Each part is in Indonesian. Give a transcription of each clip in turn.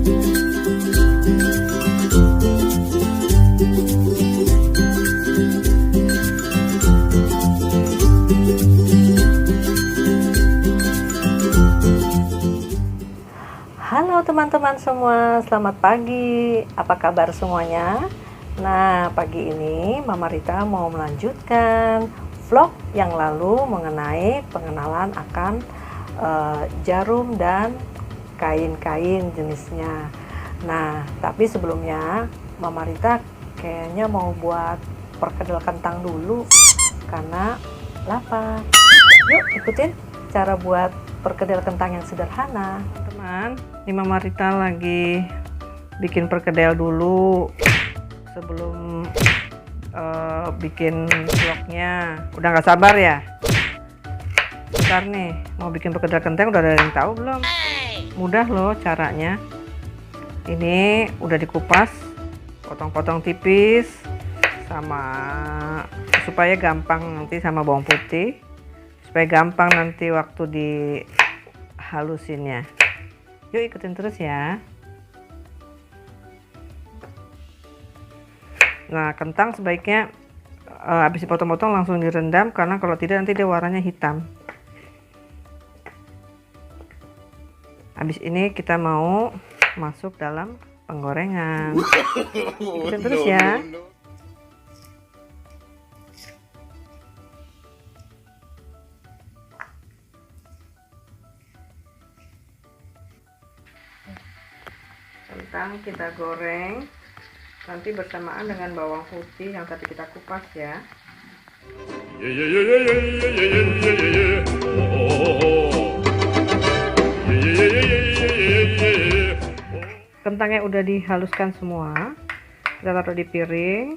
Halo teman-teman semua, selamat pagi. Apa kabar semuanya? Nah, pagi ini Mama Rita mau melanjutkan vlog yang lalu mengenai pengenalan akan jarum dan kain-kain jenisnya. Nah, tapi sebelumnya Mama Rita kayaknya mau buat perkedel kentang dulu karena lapar. Yuk ikutin cara buat perkedel kentang yang sederhana. Teman, ini Mama Rita lagi bikin perkedel dulu sebelum bikin vlognya. Udah nggak sabar ya? Bentar nih, mau bikin perkedel kentang udah ada yang tahu belum? Mudah loh caranya. Ini udah dikupas, potong-potong tipis sama supaya gampang nanti sama bawang putih. Supaya gampang nanti waktu dihalusinnya. Yuk ikutin terus ya. Nah, kentang sebaiknya habis dipotong-potong langsung direndam karena kalau tidak nanti dia warnanya hitam. Habis ini kita mau masuk dalam penggorengan. Ikutin terus ya. Kentang kita goreng nanti bersamaan dengan bawang putih yang tadi kita kupas ya. Kentangnya udah dihaluskan semua, kita taruh di piring,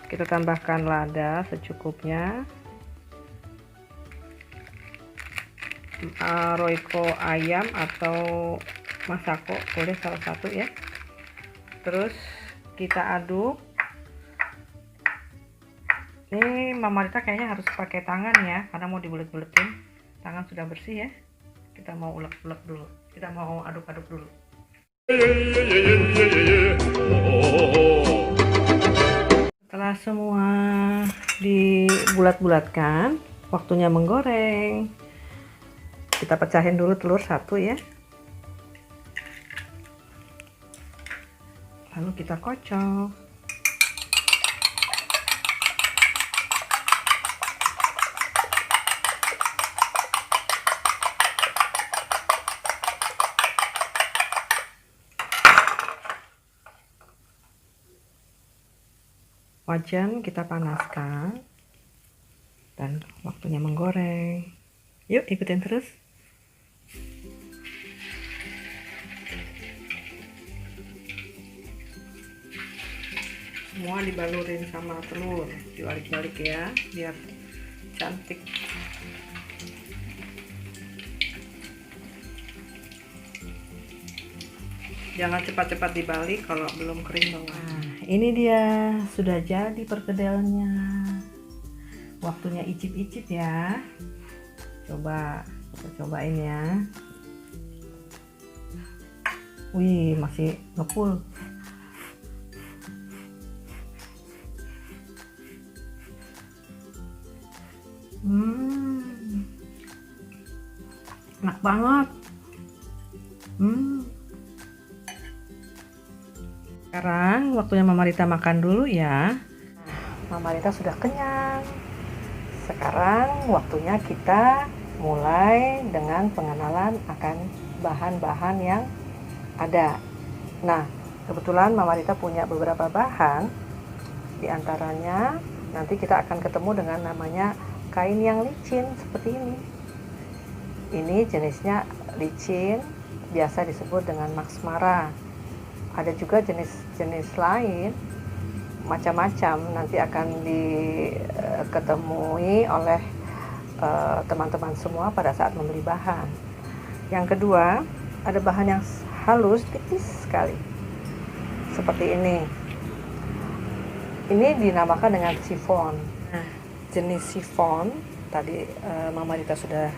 kita tambahkan lada secukupnya, royco ayam atau masako boleh salah satu ya. Terus kita aduk. Ini Mama Rita kayaknya harus pakai tangan ya karena mau dibulet-buletin. Tangan sudah bersih ya, kita mau ulek-ulek dulu, kita mau aduk-aduk dulu. Setelah semua dibulat-bulatkan, waktunya menggoreng. Kita pecahin dulu telur satu ya. Lalu kita kocok. Wajan kita panaskan dan waktunya menggoreng. Yuk ikutin terus. Semua dibalurin sama telur, dibalik-balik ya biar cantik. Jangan cepat-cepat dibalik kalau belum kering bawah. Nah, ini dia sudah jadi perkedelnya. Waktunya icip-icip ya. Coba kita cobain ya. Wih, masih ngepul. Enak banget. Sekarang waktunya Mama Rita makan dulu ya. Mama Rita sudah kenyang. Sekarang waktunya kita mulai dengan pengenalan akan bahan-bahan yang ada. Nah, kebetulan Mama Rita punya beberapa bahan. Di antaranya nanti kita akan ketemu dengan namanya kain yang licin seperti ini. Ini jenisnya licin, biasa disebut dengan Max Mara. Ada juga jenis-jenis lain, macam-macam nanti akan diketemui oleh teman-teman semua pada saat membeli bahan. Yang kedua, ada bahan yang halus, tipis sekali, seperti ini. Ini dinamakan dengan chiffon. Nah, jenis chiffon tadi Mama Rita sudah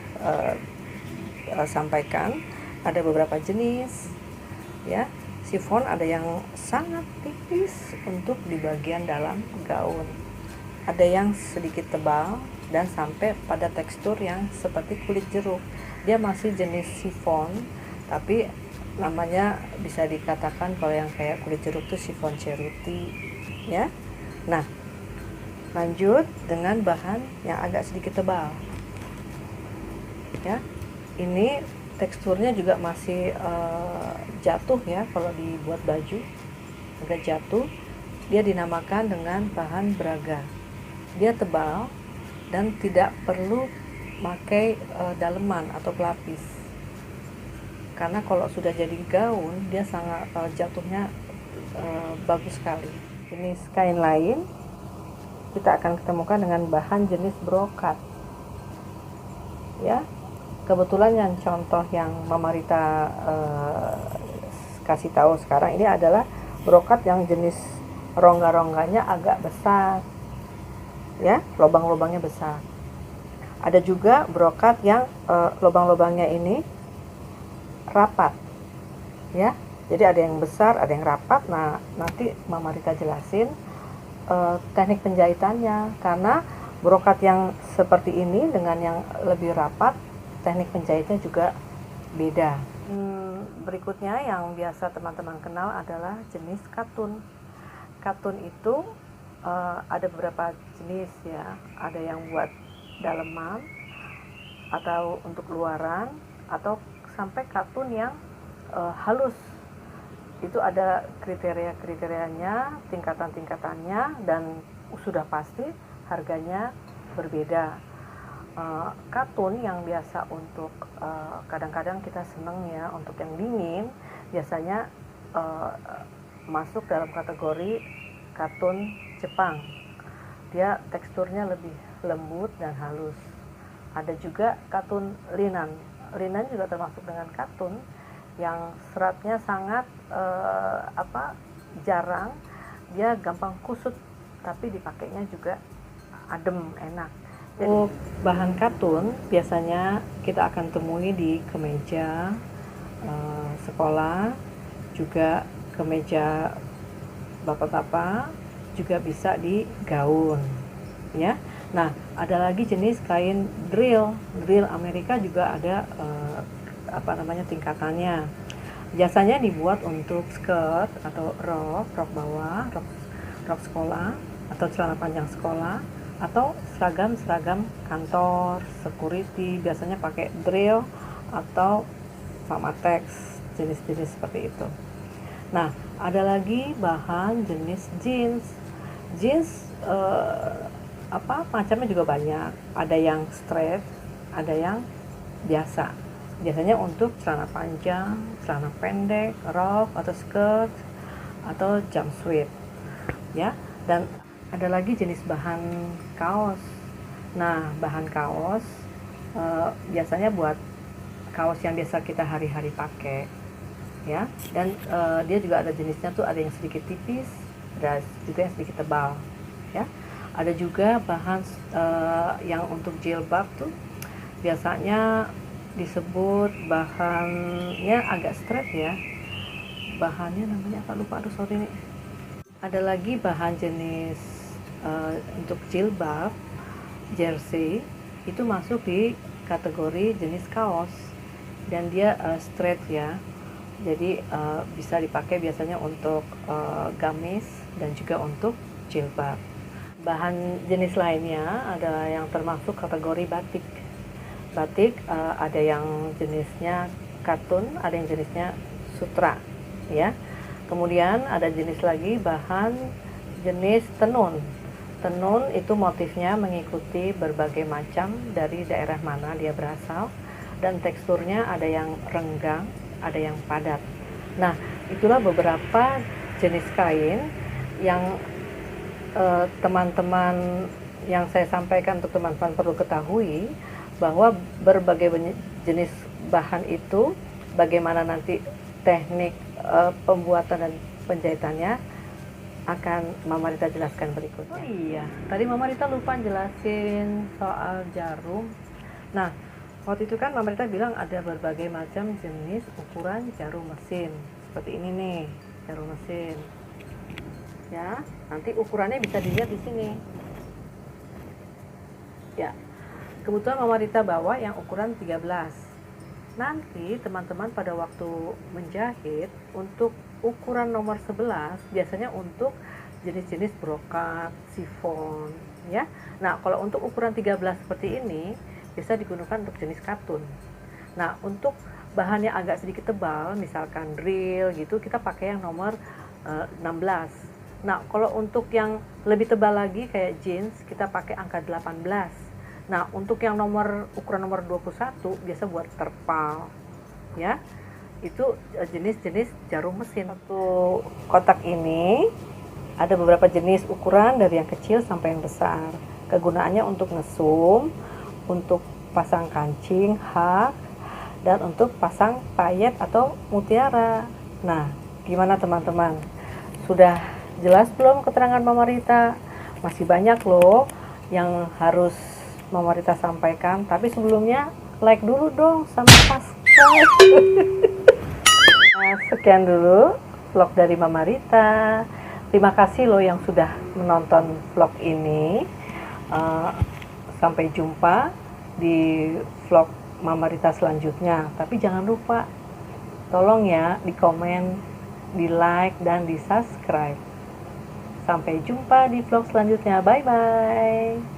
sampaikan ada beberapa jenis ya. Sifon ada yang sangat tipis untuk di bagian dalam gaun, ada yang sedikit tebal dan sampai pada tekstur yang seperti kulit jeruk. Dia masih jenis sifon, tapi namanya bisa dikatakan kalau yang kayak kulit jeruk itu sifon ceruti ya. Nah, lanjut dengan bahan yang agak sedikit tebal ya. Ini teksturnya juga masih jatuh ya, kalau dibuat baju agak jatuh. Dia dinamakan dengan bahan braga. Dia tebal dan tidak perlu pakai daleman atau pelapis, karena kalau sudah jadi gaun dia sangat jatuhnya bagus sekali. Jenis kain lain kita akan ketemukan dengan bahan jenis brokat ya. Kebetulan yang contoh yang Mama Rita kasih tahu sekarang ini adalah brokat yang jenis rongga-rongganya agak besar ya, lubang-lubangnya besar. Ada juga brokat yang lubang-lubangnya ini rapat ya, jadi ada yang besar ada yang rapat. Nah, nanti Mama Rita jelasin teknik penjahitannya, karena brokat yang seperti ini dengan yang lebih rapat teknik penjahitnya juga beda. Berikutnya yang biasa teman-teman kenal adalah jenis katun. Katun itu ada beberapa jenis ya, ada yang buat daleman atau untuk luaran, atau sampai katun yang halus. Itu ada kriteria-kriterianya, tingkatan-tingkatannya, dan sudah pasti harganya berbeda. Katun yang biasa untuk kadang-kadang kita seneng ya, untuk yang dingin biasanya masuk dalam kategori katun Jepang. Dia teksturnya lebih lembut dan halus. Ada juga katun linan. Linan juga termasuk dengan katun yang seratnya sangat jarang, dia gampang kusut, tapi dipakainya juga adem, enak. Jadi bahan katun biasanya kita akan temui di kemeja sekolah, juga kemeja bapak-bapak, juga bisa di gaun ya. Nah, ada lagi jenis kain drill. Drill Amerika juga ada tingkatannya. Biasanya dibuat untuk skirt atau rok bawah, rok sekolah atau celana panjang sekolah, atau seragam kantor, security, biasanya pakai drill atau Pamatex, jenis-jenis seperti itu. Nah, ada lagi bahan jenis jeans. Jeans macamnya juga banyak. Ada yang straight, ada yang biasa. Biasanya untuk celana panjang, celana pendek, rok atau skirt atau jumpsuit ya. Dan ada lagi jenis bahan kaos. Nah, bahan kaos biasanya buat kaos yang biasa kita hari-hari pakai ya. Dan dia juga ada jenisnya tuh, ada yang sedikit tipis, ada juga yang sedikit tebal ya. Ada juga bahan yang untuk jilbab tuh biasanya disebut bahannya agak straight ya. Bahannya namanya apa, lupa, sorry nih. Ada lagi bahan jenis untuk jilbab, jersey, itu masuk di kategori jenis kaos, dan dia straight ya. Jadi bisa dipakai biasanya untuk gamis dan juga untuk jilbab. Bahan jenis lainnya ada yang termasuk kategori batik. Batik ada yang jenisnya katun, ada yang jenisnya sutra ya. Kemudian ada jenis lagi bahan jenis tenun. Tenun itu motifnya mengikuti berbagai macam dari daerah mana dia berasal, dan teksturnya ada yang renggang, ada yang padat. Nah, itulah beberapa jenis kain yang teman-teman yang saya sampaikan untuk teman-teman perlu ketahui, bahwa berbagai jenis bahan itu bagaimana nanti teknik pembuatan dan penjahitannya akan Mama Rita jelaskan berikutnya. Oh iya, tadi Mama Rita lupa jelasin soal jarum. Nah, waktu itu kan Mama Rita bilang ada berbagai macam jenis ukuran jarum mesin. seperti ini nih, jarum mesin. Ya, nanti ukurannya bisa dilihat di sini. Ya, kebetulan Mama Rita bawa yang ukuran 13. Nanti teman-teman pada waktu menjahit untuk ukuran nomor 11 biasanya untuk jenis-jenis brokat, sifon, ya. Nah, kalau untuk ukuran 13 seperti ini bisa digunakan untuk jenis katun. Nah, untuk bahannya agak sedikit tebal, misalkan drill gitu, kita pakai yang nomor 16. Nah, kalau untuk yang lebih tebal lagi kayak jeans, kita pakai angka 18. Nah, untuk yang ukuran nomor 21 biasa buat terpal. Ya. Itu jenis-jenis jarum mesin. Satu kotak ini ada beberapa jenis ukuran dari yang kecil sampai yang besar. Kegunaannya untuk ngesum, untuk pasang kancing, hak, dan untuk pasang payet atau mutiara. Nah, gimana teman-teman? Sudah jelas belum keterangan Mama Rita? Masih banyak loh yang harus Mama Rita sampaikan, tapi sebelumnya like dulu dong sama subscribe. Nah, sekian dulu vlog dari Mama Rita. Terima kasih loh yang sudah menonton vlog ini. Sampai jumpa di vlog Mama Rita selanjutnya. Tapi jangan lupa, tolong ya di komen, di like, dan di subscribe. Sampai jumpa di vlog selanjutnya. Bye bye.